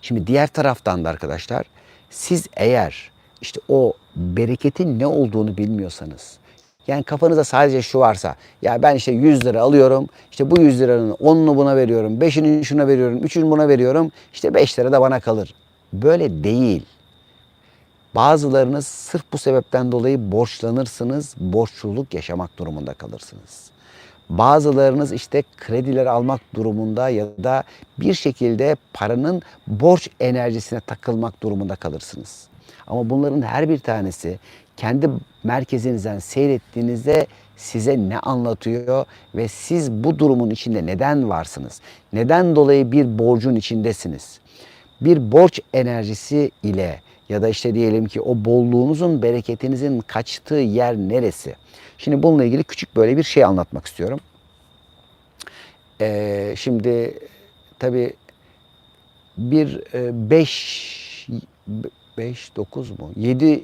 Şimdi diğer taraftan da arkadaşlar, siz eğer işte o bereketin ne olduğunu bilmiyorsanız, yani kafanızda sadece şu varsa, ya ben işte 100 lira alıyorum, işte bu 100 liranın 10'unu buna veriyorum, 5'ini şuna veriyorum, 3'ünü buna veriyorum, işte 5 lira da bana kalır. Böyle değil. Bazılarınız sırf bu sebepten dolayı borçlanırsınız, borçluluk yaşamak durumunda kalırsınız. Bazılarınız işte krediler almak durumunda ya da bir şekilde paranın borç enerjisine takılmak durumunda kalırsınız. Ama bunların her bir tanesi kendi merkezinizden seyrettiğinizde size ne anlatıyor ve siz bu durumun içinde neden varsınız? Neden dolayı bir borcun içindesiniz? Bir borç enerjisi ile ya da işte diyelim ki o bolluğunuzun, bereketinizin kaçtığı yer neresi? Şimdi bununla ilgili küçük böyle bir şey anlatmak istiyorum. Şimdi tabii bir 5 9 mu? 7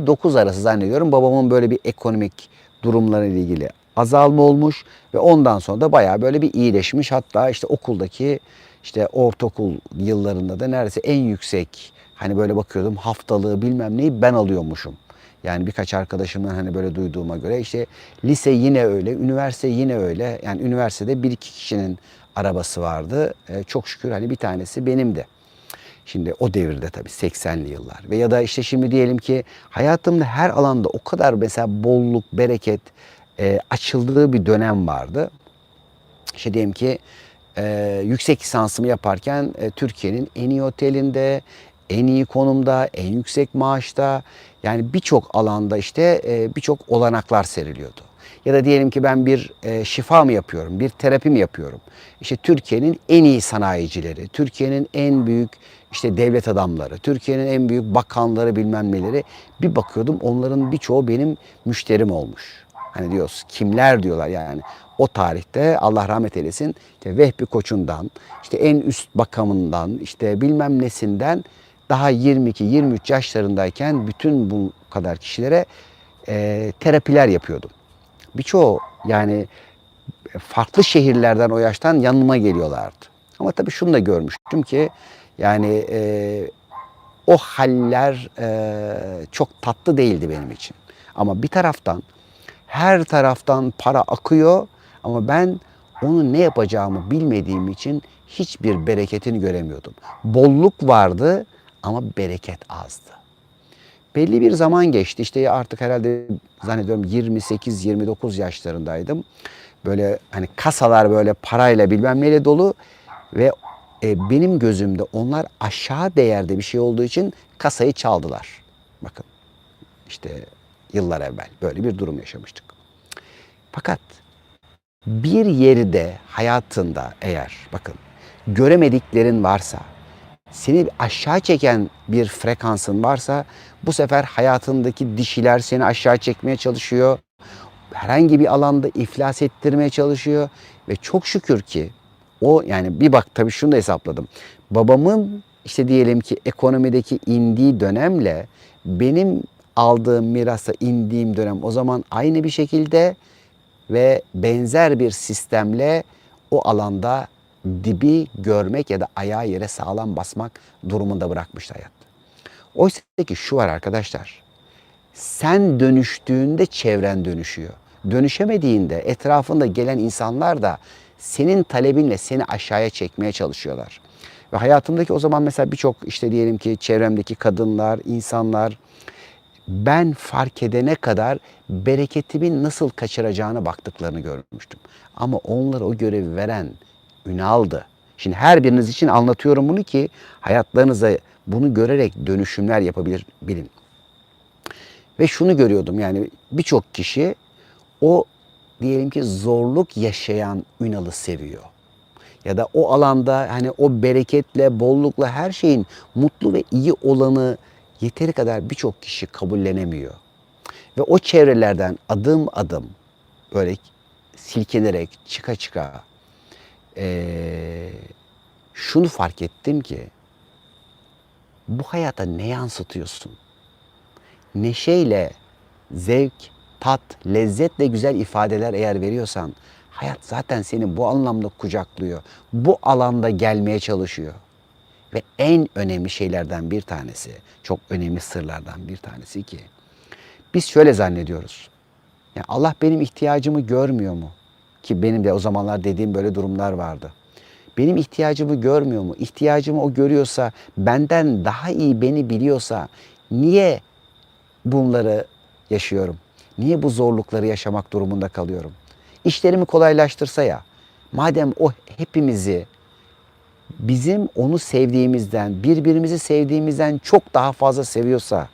9 arası zannediyorum babamın böyle bir ekonomik durumlarıyla ilgili azalma olmuş ve ondan sonra da bayağı böyle bir iyileşmiş. Hatta işte okuldaki işte ortaokul yıllarında da neredeyse en yüksek, hani böyle bakıyordum, haftalığı bilmem neyi ben alıyormuşum. Yani birkaç arkadaşımdan hani böyle duyduğuma göre işte lise yine öyle, üniversite yine öyle. Yani üniversitede bir iki kişinin arabası vardı. Çok şükür hani bir tanesi benimdi. Şimdi o devirde tabii 80'li yıllar ve ya da işte şimdi diyelim ki hayatımda her alanda o kadar mesela bolluk, bereket açıldığı bir dönem vardı. İşte diyelim ki yüksek lisansımı yaparken Türkiye'nin en iyi otelinde, en iyi konumda, en yüksek maaşta, yani birçok alanda işte birçok olanaklar seriliyordu. Ya da diyelim ki ben bir şifa mı yapıyorum, bir terapi mi yapıyorum? İşte Türkiye'nin en iyi sanayicileri, Türkiye'nin en büyük işte devlet adamları, Türkiye'nin en büyük bakanları bilmem neleri, bir bakıyordum onların birçoğu benim müşterim olmuş. Hani diyoruz kimler diyorlar yani. O tarihte Allah rahmet eylesin işte Vehbi Koç'undan, işte en üst bakamından, işte bilmem nesinden daha 22-23 yaşlarındayken bütün bu kadar kişilere terapiler yapıyordum. Birçoğu yani farklı şehirlerden o yaştan yanıma geliyorlardı. Ama tabii şunu da görmüştüm ki yani o haller çok tatlı değildi benim için. Ama bir taraftan her taraftan para akıyor ama ben onu ne yapacağımı bilmediğim için hiçbir bereketini göremiyordum. Bolluk vardı ama bereket azdı. Belli bir zaman geçti. İşte artık herhalde zannediyorum 28-29 yaşlarındaydım. Böyle hani kasalar böyle parayla bilmem neyle dolu ve benim gözümde onlar aşağı değerde bir şey olduğu için kasayı çaldılar. Bakın işte yıllar evvel böyle bir durum yaşamıştık. Fakat bir yeri de hayatında eğer bakın göremediklerin varsa, seni aşağı çeken bir frekansın varsa bu sefer hayatındaki dişiler seni aşağı çekmeye çalışıyor. Herhangi bir alanda iflas ettirmeye çalışıyor ve çok şükür ki o yani bir bak tabii şunu da hesapladım. Babamın işte diyelim ki ekonomideki indiği dönemle benim aldığım mirasa indiğim dönem o zaman aynı bir şekilde ve benzer bir sistemle o alanda dibi görmek ya da ayağı yere sağlam basmak durumunda bırakmıştı hayat. Oysa ki şu var arkadaşlar. Sen dönüştüğünde çevren dönüşüyor. Dönüşemediğinde etrafında gelen insanlar da senin talebinle seni aşağıya çekmeye çalışıyorlar. Ve hayatımdaki o zaman mesela birçok işte diyelim ki çevremdeki kadınlar, insanlar ben fark edene kadar bereketimin nasıl kaçıracağını baktıklarını görmüştüm. Ama onlara o görevi veren Ünal'dı. Şimdi her biriniz için anlatıyorum bunu ki hayatlarınıza bunu görerek dönüşümler yapabilir bilin. Ve şunu görüyordum yani birçok kişi o diyelim ki zorluk yaşayan Ünal'ı seviyor. Ya da o alanda hani o bereketle, bollukla her şeyin mutlu ve iyi olanı yeteri kadar birçok kişi kabullenemiyor. Ve o çevrelerden adım adım böyle silkenerek çıka çıka şunu fark ettim ki bu hayata ne yansıtıyorsun? Neşeyle, zevk, tat, lezzetle güzel ifadeler eğer veriyorsan hayat zaten seni bu anlamda kucaklıyor. Bu alanda gelmeye çalışıyor. Ve en önemli şeylerden bir tanesi, çok önemli sırlardan bir tanesi ki biz şöyle zannediyoruz. Ya Allah benim ihtiyacımı görmüyor mu? Ki benim de o zamanlar dediğim böyle durumlar vardı. Benim ihtiyacımı görmüyor mu? İhtiyacımı o görüyorsa, benden daha iyi beni biliyorsa niye bunları yaşıyorum? Niye bu zorlukları yaşamak durumunda kalıyorum? İşlerimi kolaylaştırsa ya, madem o hepimizi bizim onu sevdiğimizden, birbirimizi sevdiğimizden çok daha fazla seviyorsa,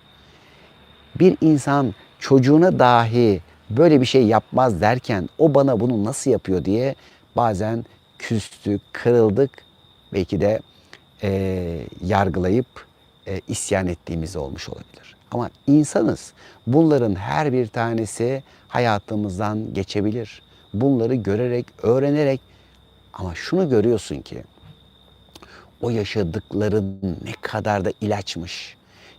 bir insan çocuğuna dahi böyle bir şey yapmaz derken o bana bunu nasıl yapıyor diye bazen küstük, kırıldık, belki de yargılayıp isyan ettiğimiz olmuş olabilir. Ama insanız. Bunların her bir tanesi hayatımızdan geçebilir. Bunları görerek, öğrenerek ama şunu görüyorsun ki o yaşadıkların ne kadar da ilaçmış,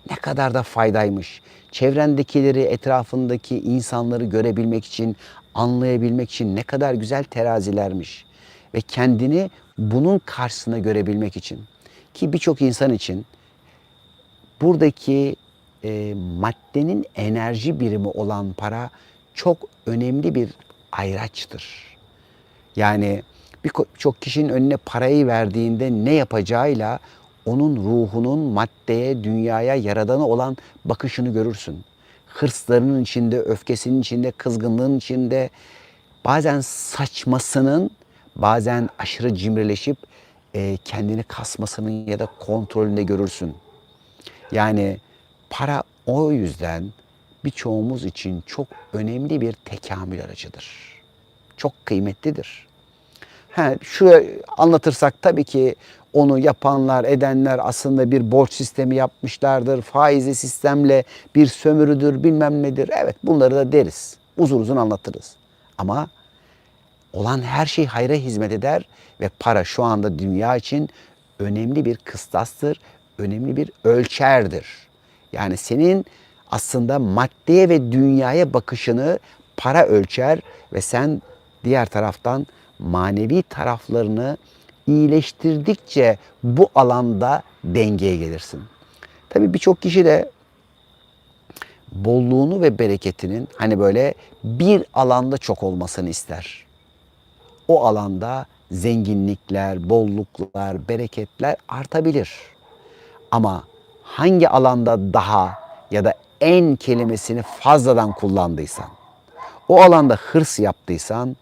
ne kadar da faydaymış. Çevrendekileri, etrafındaki insanları görebilmek için, anlayabilmek için ne kadar güzel terazilermiş. Ve kendini bunun karşısına görebilmek için. Ki birçok insan için buradaki maddenin enerji birimi olan para çok önemli bir ayraçtır. Yani birçok kişinin önüne parayı verdiğinde ne yapacağıyla onun ruhunun maddeye, dünyaya, yaradana olan bakışını görürsün. Hırslarının içinde, öfkesinin içinde, kızgınlığın içinde, bazen saçmasının, bazen aşırı cimrileşip kendini kasmasının ya da kontrolünde görürsün. Yani para o yüzden birçoğumuz için çok önemli bir tekamül aracıdır. Çok kıymetlidir. Şu anlatırsak tabii ki onu yapanlar, edenler aslında bir borç sistemi yapmışlardır. Faizli sistemle bir sömürüdür, bilmem nedir. Evet, bunları da deriz. Uzun uzun anlatırız. Ama olan her şey hayra hizmet eder ve para şu anda dünya için önemli bir kıstastır, önemli bir ölçerdir. Yani senin aslında maddeye ve dünyaya bakışını para ölçer ve sen diğer taraftan manevi taraflarını iyileştirdikçe bu alanda dengeye gelirsin. Tabii birçok kişi de bolluğunu ve bereketinin hani böyle bir alanda çok olmasını ister. O alanda zenginlikler, bolluklar, bereketler artabilir. Ama hangi alanda daha ya da en kelimesini fazladan kullandıysan, o alanda hırs yaptıysan,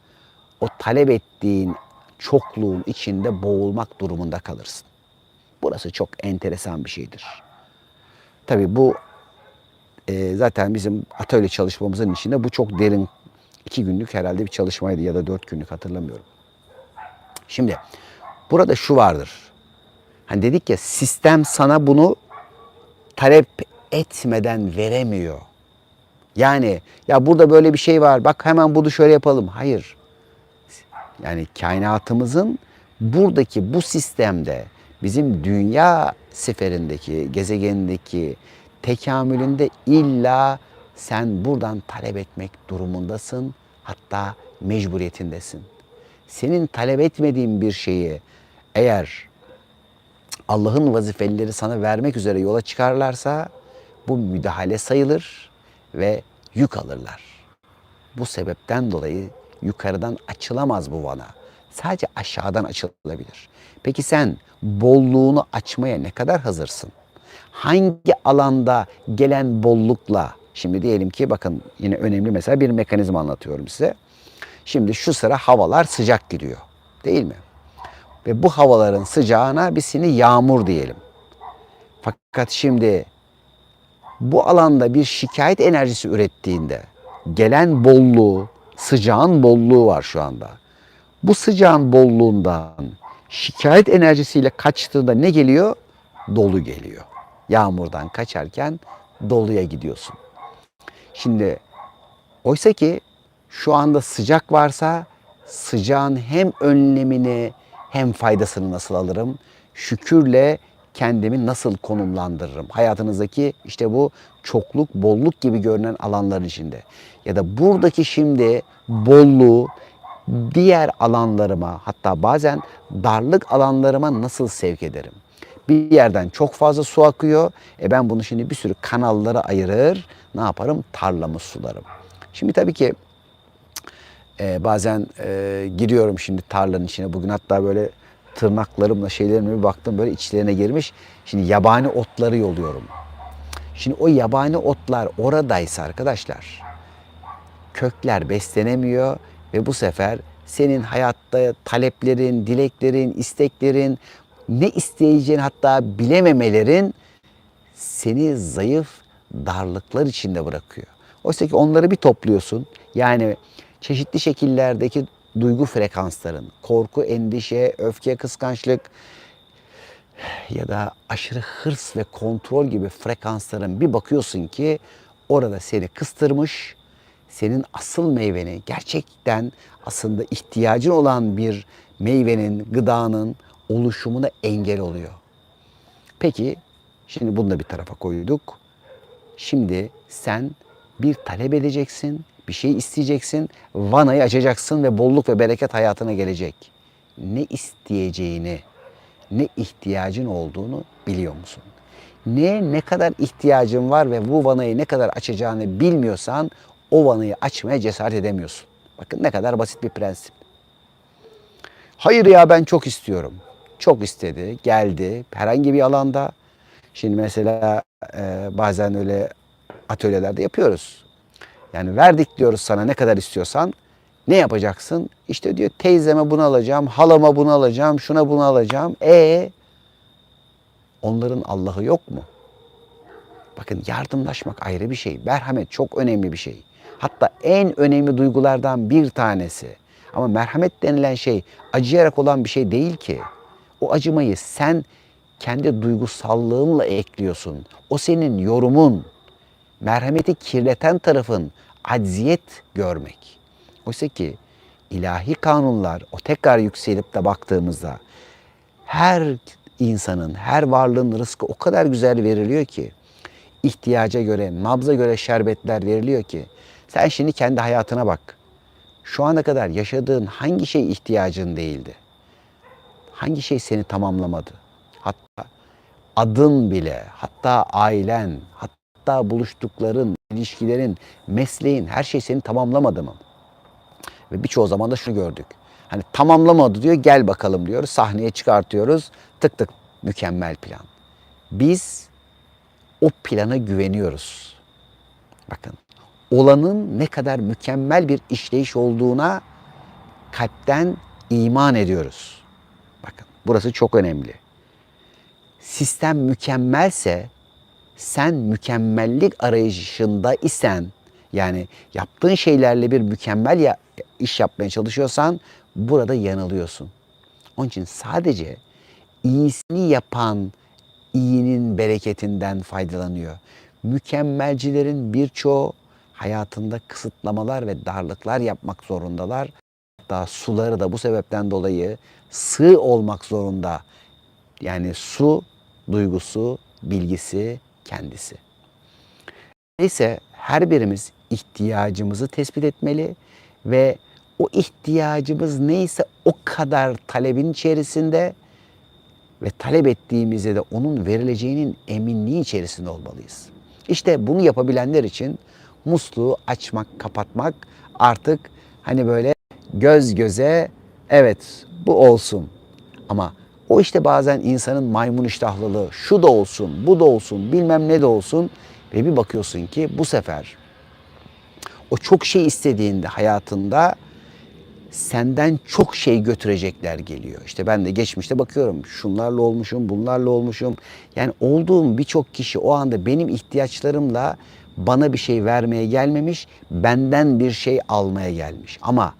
o talep ettiğin çokluğun içinde boğulmak durumunda kalırsın. Burası çok enteresan bir şeydir. Tabii bu zaten bizim atölye çalışmamızın içinde bu çok derin 2 günlük herhalde bir çalışmaydı ya da 4 günlük hatırlamıyorum. Şimdi burada şu vardır. Hani dedik ya sistem sana bunu talep etmeden veremiyor. Yani ya burada böyle bir şey var bak hemen bunu şöyle yapalım. Hayır. Yani kainatımızın buradaki bu sistemde bizim dünya seferindeki, gezegenindeki tekamülünde illa sen buradan talep etmek durumundasın. Hatta mecburiyetindesin. Senin talep etmediğin bir şeyi eğer Allah'ın vazifelileri sana vermek üzere yola çıkarlarsa bu müdahale sayılır ve yük alırlar. Bu sebepten dolayı yukarıdan açılamaz bu vana. Sadece aşağıdan açılabilir. Peki sen bolluğunu açmaya ne kadar hazırsın? Hangi alanda gelen bollukla, şimdi diyelim ki bakın yine önemli mesela bir mekanizma anlatıyorum size. Şimdi şu sıra havalar sıcak gidiyor değil mi? Ve bu havaların sıcağına biz şimdi yağmur diyelim. Fakat şimdi bu alanda bir şikayet enerjisi ürettiğinde gelen bolluğu, sıcağın bolluğu var şu anda. Bu sıcağın bolluğundan şikayet enerjisiyle kaçtığında ne geliyor? Dolu geliyor. Yağmurdan kaçarken doluya gidiyorsun. Şimdi oysa ki şu anda sıcak varsa sıcağın hem önlemini hem faydasını nasıl alırım? Şükürle kendimi nasıl konumlandırırım? Hayatınızdaki işte bu çokluk, bolluk gibi görünen alanların içinde. Ya da buradaki şimdi bolluğu diğer alanlarıma hatta bazen darlık alanlarıma nasıl sevk ederim? Bir yerden çok fazla su akıyor. Ben bunu şimdi bir sürü kanallara ayırır. Ne yaparım? Tarlamı sularım. Şimdi tabii ki bazen giriyorum şimdi tarlanın içine. Bugün hatta böyle tırnaklarımla şeylerimle bir baktım, böyle içlerine girmiş. Şimdi yabani otları yoluyorum. Şimdi o yabani otlar oradaysa arkadaşlar, kökler beslenemiyor ve bu sefer senin hayatta taleplerin, dileklerin, isteklerin, ne isteyeceğini hatta bilememelerin seni zayıf, darlıklar içinde bırakıyor. Oysa ki onları bir topluyorsun. Yani çeşitli şekillerdeki duygu frekansların, korku, endişe, öfke, kıskançlık ya da aşırı hırs ve kontrol gibi frekansların, bir bakıyorsun ki orada seni kıstırmış, senin asıl meyveni, gerçekten aslında ihtiyacın olan bir meyvenin, gıdanın oluşumuna engel oluyor. Peki, şimdi bunu da bir tarafa koyduk. Şimdi sen bir talep edeceksin, bir şey isteyeceksin, vanayı açacaksın ve bolluk ve bereket hayatına gelecek. Ne isteyeceğini, ne ihtiyacın olduğunu biliyor musun? Ne kadar ihtiyacın var ve bu vanayı ne kadar açacağını bilmiyorsan o vanayı açmaya cesaret edemiyorsun. Bakın ne kadar basit bir prensip. Hayır ya, ben çok istiyorum. Çok istedi, geldi herhangi bir alanda. Şimdi mesela bazen öyle atölyelerde yapıyoruz. Yani verdik diyoruz sana, ne kadar istiyorsan. Ne yapacaksın? İşte diyor, teyzeme bunu alacağım, halama bunu alacağım, şuna bunu alacağım. Onların Allah'ı yok mu? Bakın, yardımlaşmak ayrı bir şey. Merhamet çok önemli bir şey. Hatta en önemli duygulardan bir tanesi. Ama merhamet denilen şey acıyarak olan bir şey değil ki. O acımayı sen kendi duygusallığınla ekliyorsun. O senin yorumun. Merhameti kirleten tarafın acziyet görmek. Oysa ki ilahi kanunlar, o tekrar yükselip de baktığımızda her insanın, her varlığın rızkı o kadar güzel veriliyor ki, ihtiyaca göre, nabza göre şerbetler veriliyor ki, sen şimdi kendi hayatına bak. Şu ana kadar yaşadığın hangi şey ihtiyacın değildi? Hangi şey seni tamamlamadı? Hatta adın bile, hatta ailen, hatta buluştukların, ilişkilerin, mesleğin, her şey seni tamamlamadı mı? Ve birçoğu zaman da şunu gördük. Hani tamamlamadı diyor, gel bakalım diyoruz, sahneye çıkartıyoruz. Tık tık, mükemmel plan. Biz o plana güveniyoruz. Bakın, olanın ne kadar mükemmel bir işleyiş olduğuna kalpten iman ediyoruz. Bakın, burası çok önemli. Sistem mükemmelse, sen mükemmellik arayışında isen, yani yaptığın şeylerle bir mükemmel iş yapmaya çalışıyorsan, burada yanılıyorsun. Onun için sadece iyisini yapan iyinin bereketinden faydalanıyor. Mükemmelcilerin birçoğu hayatında kısıtlamalar ve darlıklar yapmak zorundalar. Hatta suları da bu sebepten dolayı sığ olmak zorunda. Yani su duygusu, bilgisi kendisi. Neyse, her birimiz ihtiyacımızı tespit etmeli ve o ihtiyacımız neyse o kadar talebin içerisinde ve talep ettiğimizde de onun verileceğinin eminliği içerisinde olmalıyız. İşte bunu yapabilenler için musluğu açmak, kapatmak artık hani böyle göz göze, evet bu olsun. Ama o işte bazen insanın maymun iştahlılığı, şu da olsun, bu da olsun, bilmem ne de olsun ve bir bakıyorsun ki bu sefer o çok şey istediğinde hayatında senden çok şey götürecekler geliyor. İşte ben de geçmişte bakıyorum, şunlarla olmuşum, bunlarla olmuşum. Yani olduğum birçok kişi o anda benim ihtiyaçlarımla bana bir şey vermeye gelmemiş, benden bir şey almaya gelmiş. Ama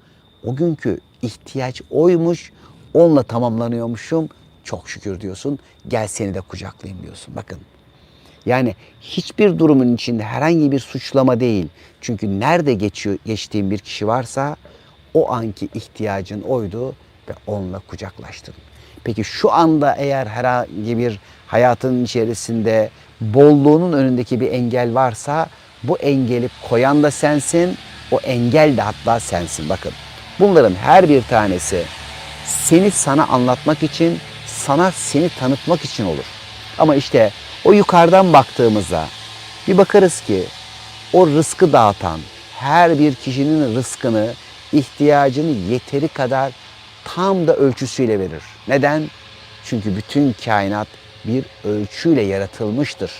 o günkü ihtiyaç oymuş, onunla tamamlanıyormuşum. Çok şükür diyorsun, gel seni de kucaklayayım diyorsun. Bakın, yani hiçbir durumun içinde herhangi bir suçlama değil. Çünkü nerede geçtiğin bir kişi varsa o anki ihtiyacın oydu ve onunla kucaklaştın. Peki şu anda eğer herhangi bir hayatın içerisinde bolluğunun önündeki bir engel varsa, bu engeli koyan da sensin, o engel de hatta sensin. Bakın, bunların her bir tanesi seni sana anlatmak için, sana seni tanıtmak için olur. Ama işte o yukarıdan baktığımızda bir bakarız ki o rızkı dağıtan her bir kişinin rızkını, ihtiyacını yeteri kadar tam da ölçüsüyle verir. Neden? Çünkü bütün kainat bir ölçüyle yaratılmıştır.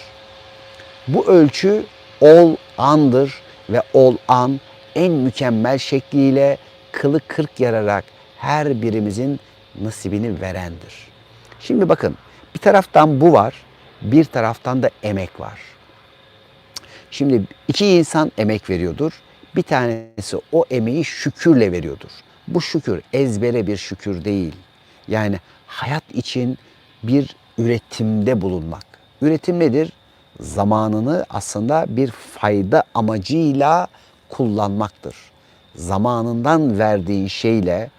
Bu ölçü ol andır ve ol an en mükemmel şekliyle kılı kırk yararak her birimizin nasibini verendir. Şimdi bakın, bir taraftan bu var, bir taraftan da emek var. Şimdi iki insan emek veriyordur. Bir tanesi o emeği şükürle veriyordur. Bu şükür ezbere bir şükür değil. Yani hayat için bir üretimde bulunmak. Üretim nedir? Zamanını aslında bir fayda amacıyla kullanmaktır. Zamanından verdiğin şeyle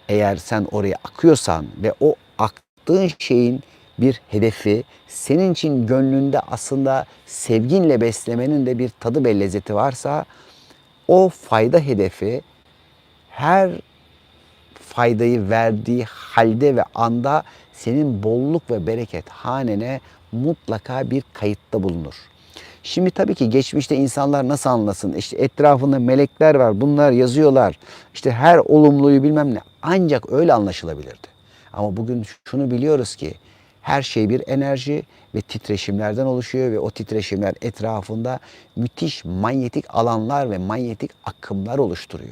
eğer sen oraya akıyorsan ve o aktığın şeyin bir hedefi senin için gönlünde aslında sevginle beslemenin de bir tadı ve lezzeti varsa o fayda hedefi her faydayı verdiği halde ve anda senin bolluk ve bereket hanene mutlaka bir kayıtta bulunur. Şimdi tabii ki geçmişte insanlar nasıl anlasın? İşte etrafında melekler var, bunlar yazıyorlar. İşte her olumluyu bilmem ne. Ancak öyle anlaşılabilirdi. Ama bugün şunu biliyoruz ki her şey bir enerji ve titreşimlerden oluşuyor ve o titreşimler etrafında müthiş manyetik alanlar ve manyetik akımlar oluşturuyor.